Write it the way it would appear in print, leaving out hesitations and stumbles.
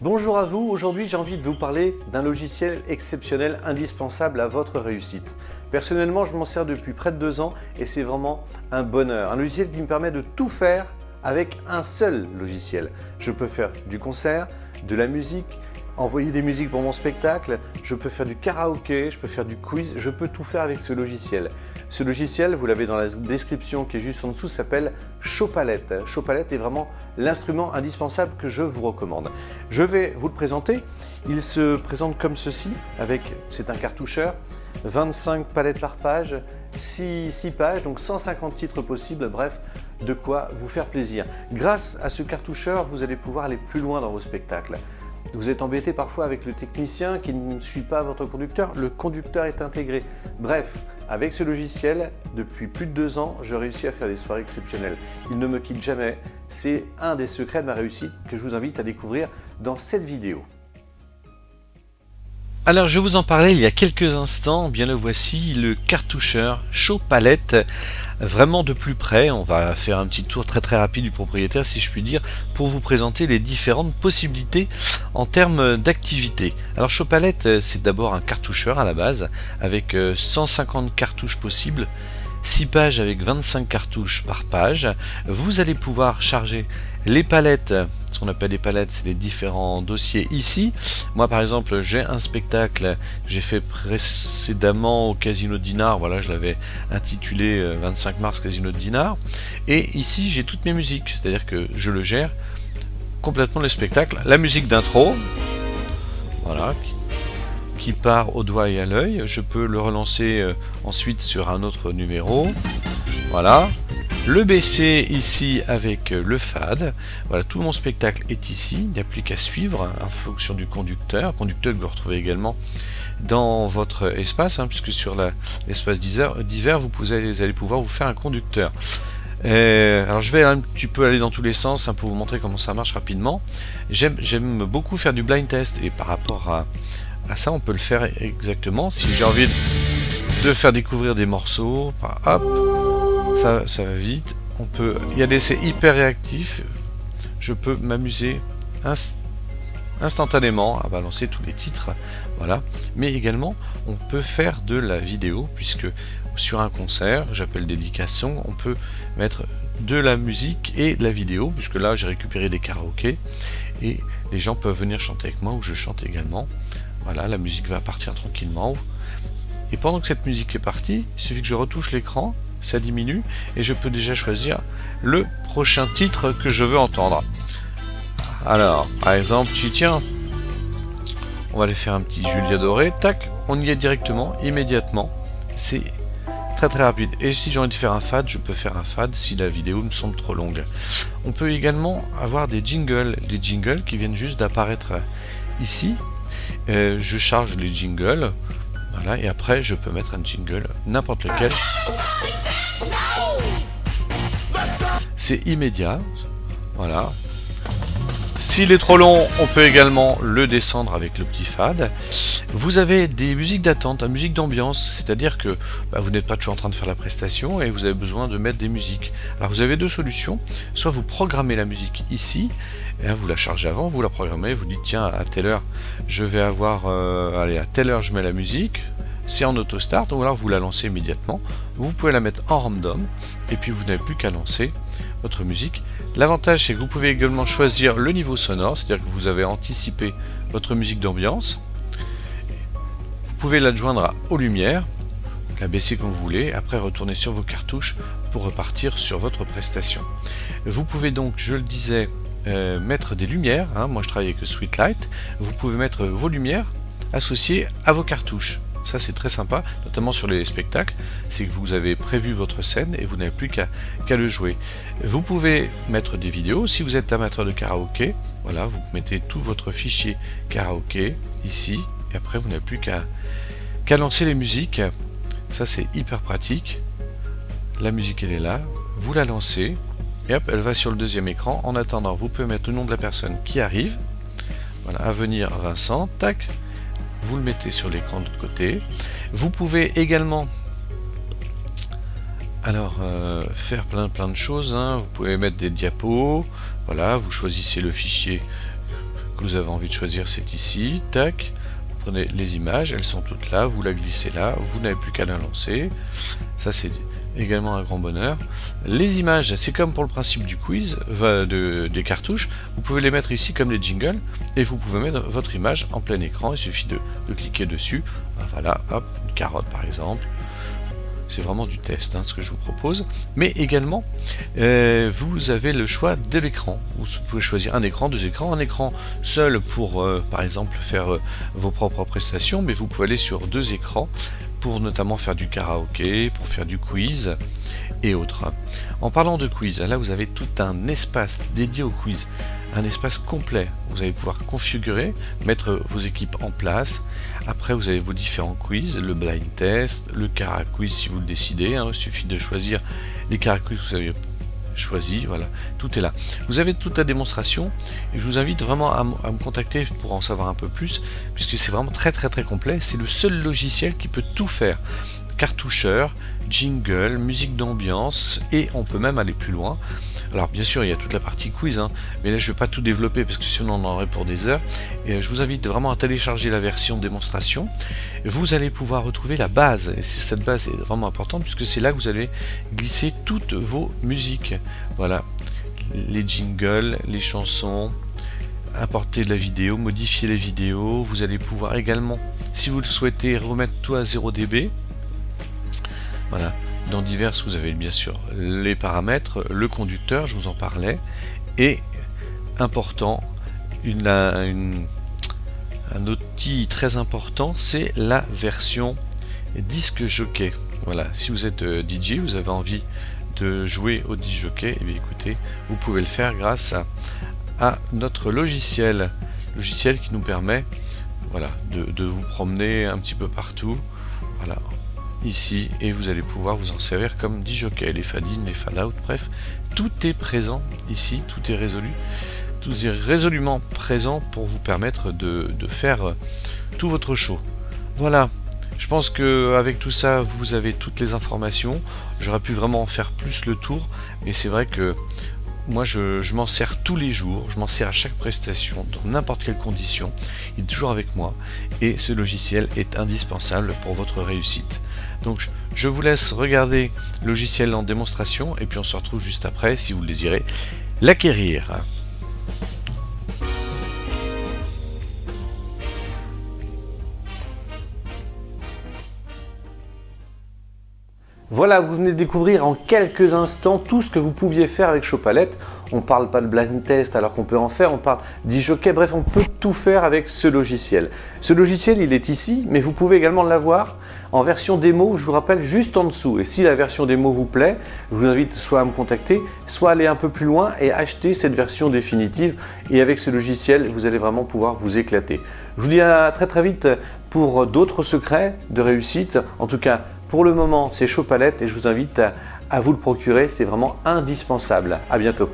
Bonjour à vous, aujourd'hui j'ai envie de vous parler d'un logiciel exceptionnel, indispensable à votre réussite. Personnellement, je m'en sers depuis près de 2 ans et c'est vraiment un bonheur. Un logiciel qui me permet de tout faire avec un seul logiciel. Je peux faire du concert, de la musique, envoyer des musiques pour mon spectacle, je peux faire du karaoké, je peux faire du quiz, je peux tout faire avec ce logiciel. Ce logiciel, vous l'avez dans la description qui est juste en dessous, s'appelle Chopalette. Chopalette est vraiment l'instrument indispensable que je vous recommande. Je vais vous le présenter. Il se présente comme ceci, c'est un cartoucheur, 25 palettes par page, 6 pages, donc 150 titres possibles, bref, de quoi vous faire plaisir. Grâce à ce cartoucheur, vous allez pouvoir aller plus loin dans vos spectacles. Vous êtes embêté parfois avec le technicien qui ne suit pas votre conducteur, le conducteur est intégré. Bref, avec ce logiciel, depuis plus de 2 ans, je réussis à faire des soirées exceptionnelles. Il ne me quitte jamais, c'est un des secrets de ma réussite que je vous invite à découvrir dans cette vidéo. Alors je vous en parlais il y a quelques instants, bien le voici, le cartoucheur Chopalette, vraiment de plus près. On va faire un petit tour très rapide du propriétaire si je puis dire, pour vous présenter les différentes possibilités en termes d'activité. Alors Chopalette, c'est d'abord un cartoucheur à la base, avec 150 cartouches possibles, 6 pages avec 25 cartouches par page. Vous allez pouvoir charger les palettes, ce qu'on appelle des palettes, c'est les différents dossiers ici. Moi par exemple j'ai un spectacle que j'ai fait précédemment au Casino Dinard, voilà, je l'avais intitulé 25 mars Casino de Dinard, et ici j'ai toutes mes musiques, c'est-à-dire que je le gère complètement le spectacle. La musique d'intro, voilà, qui part au doigt et à l'œil, je peux le relancer ensuite sur un autre numéro, voilà. Le BC ici avec le fade, voilà, tout mon spectacle est ici, il n'y a plus qu'à suivre en fonction du conducteur que vous retrouvez également dans votre espace, puisque sur l'espace d'hiver vous allez pouvoir vous faire un conducteur. Alors je vais un petit peu aller dans tous les sens pour vous montrer comment ça marche rapidement. J'aime beaucoup faire du blind test, et par rapport à ça on peut le faire exactement. Si j'ai envie de faire découvrir des morceaux, hop, ça va vite. C'est hyper réactif. Je peux m'amuser instantanément à balancer tous les titres, voilà. Mais également, on peut faire de la vidéo, puisque sur un concert, j'appelle dédication, on peut mettre de la musique et de la vidéo, puisque là j'ai récupéré des karaokés et les gens peuvent venir chanter avec moi, ou je chante également. Voilà, la musique va partir tranquillement. Et pendant que cette musique est partie, il suffit que je retouche l'écran, ça diminue et je peux déjà choisir le prochain titre que je veux entendre. Alors, par exemple, tiens, on va aller faire un petit Julia Doré, tac, on y est directement, immédiatement. C'est très rapide. Et si j'ai envie de faire un fade, je peux faire un fade si la vidéo me semble trop longue. On peut également avoir des jingles qui viennent juste d'apparaître ici. Je charge les jingles. Voilà, et après je peux mettre un jingle, n'importe lequel. C'est immédiat. Voilà. S'il est trop long, on peut également le descendre avec le petit fade. Vous avez des musiques d'attente, une musique d'ambiance, c'est-à-dire que vous n'êtes pas toujours en train de faire la prestation et vous avez besoin de mettre des musiques. Alors vous avez 2 solutions, soit vous programmez la musique ici, et vous la chargez avant, vous la programmez, vous dites tiens à telle heure je vais avoir, allez, à telle heure je mets la musique, c'est en auto start, ou alors vous la lancez immédiatement. Vous pouvez la mettre en random et puis vous n'avez plus qu'à lancer votre musique. L'avantage c'est que vous pouvez également choisir le niveau sonore, c'est-à-dire que vous avez anticipé votre musique d'ambiance. Vous pouvez l'adjoindre aux lumières, la baisser comme vous voulez, après retourner sur vos cartouches pour repartir sur votre prestation. Vous pouvez donc, je le disais, mettre des lumières, moi je travaille avec le Sweet Light. Vous pouvez mettre vos lumières associées à vos cartouches. Ça c'est très sympa, notamment sur les spectacles, c'est que vous avez prévu votre scène et vous n'avez plus qu'à le jouer. Vous pouvez mettre des vidéos, si vous êtes amateur de karaoké, voilà, vous mettez tout votre fichier karaoké ici, et après vous n'avez plus qu'à lancer les musiques. Ça c'est hyper pratique. La musique elle est là, vous la lancez, et hop, elle va sur le deuxième écran. En attendant, vous pouvez mettre le nom de la personne qui arrive. Voilà, à venir Vincent, tac. Vous le mettez sur l'écran de l'autre côté. Vous pouvez également faire plein de choses. Vous pouvez mettre des diapos. Voilà, vous choisissez le fichier que vous avez envie de choisir, c'est ici, tac, vous prenez les images, elles sont toutes là, vous la glissez là, vous n'avez plus qu'à la lancer, ça c'est également un grand bonheur. Les images, c'est comme pour le principe du quiz, des cartouches, vous pouvez les mettre ici comme des jingles, et vous pouvez mettre votre image en plein écran, il suffit de cliquer dessus, voilà, hop, une carotte par exemple. C'est vraiment du test, ce que je vous propose. Mais également, vous avez le choix de l'écran. Vous pouvez choisir un écran, deux écrans. Un écran seul pour, par exemple, faire vos propres prestations. Mais vous pouvez aller sur deux écrans pour notamment faire du karaoké, pour faire du quiz et autres. En parlant de quiz, là vous avez tout un espace dédié au quiz. Un espace complet. Vous allez pouvoir configurer, mettre vos équipes en place. Après, vous avez vos différents quiz, le blind test, le Cara quiz si vous le décidez. Il suffit de choisir les Cara quiz que vous avez choisi. Voilà, tout est là. Vous avez toute la démonstration et je vous invite vraiment à me contacter pour en savoir un peu plus, puisque c'est vraiment très complet. C'est le seul logiciel qui peut tout faire. Cartoucheur, jingle, musique d'ambiance et on peut même aller plus loin. Alors bien sûr il y a toute la partie quiz, mais là je ne vais pas tout développer parce que sinon on en aurait pour des heures. Et je vous invite vraiment à télécharger la version démonstration. Vous allez pouvoir retrouver la base, et cette base est vraiment importante puisque c'est là que vous allez glisser toutes vos musiques. Voilà, les jingles, les chansons, importer de la vidéo, modifier les vidéos. Vous allez pouvoir également, si vous le souhaitez, remettre tout à 0 dB. Voilà, dans divers, vous avez bien sûr les paramètres, le conducteur, je vous en parlais, et important, un outil très important, c'est la version disque jockey. Voilà, si vous êtes DJ, vous avez envie de jouer au disque jockey, et bien écoutez, vous pouvez le faire grâce à notre logiciel qui nous permet, voilà, de vous promener un petit peu partout. Voilà. Ici, et vous allez pouvoir vous en servir comme disjockey, les fade-in, les fade-out, bref, tout est présent ici, tout est résolu, tout est résolument présent pour vous permettre de faire tout votre show. Voilà, je pense que avec tout ça, vous avez toutes les informations. J'aurais pu vraiment en faire plus le tour, mais c'est vrai que moi je m'en sers tous les jours, je m'en sers à chaque prestation, dans n'importe quelle condition, il est toujours avec moi, et ce logiciel est indispensable pour votre réussite. Donc je vous laisse regarder le logiciel en démonstration, et puis on se retrouve juste après si vous le désirez l'acquérir. Voilà, vous venez de découvrir en quelques instants tout ce que vous pouviez faire avec Chopalette. On ne parle pas de blind test alors qu'on peut en faire, on parle d'e-jockey, bref, on peut tout faire avec ce logiciel. Ce logiciel, il est ici, mais vous pouvez également l'avoir en version démo, je vous rappelle, juste en dessous. Et si la version démo vous plaît, je vous invite soit à me contacter, soit à aller un peu plus loin et acheter cette version définitive. Et avec ce logiciel, vous allez vraiment pouvoir vous éclater. Je vous dis à très vite pour d'autres secrets de réussite. En tout cas, pour le moment, c'est Chopalette et je vous invite à vous le procurer, c'est vraiment indispensable. À bientôt.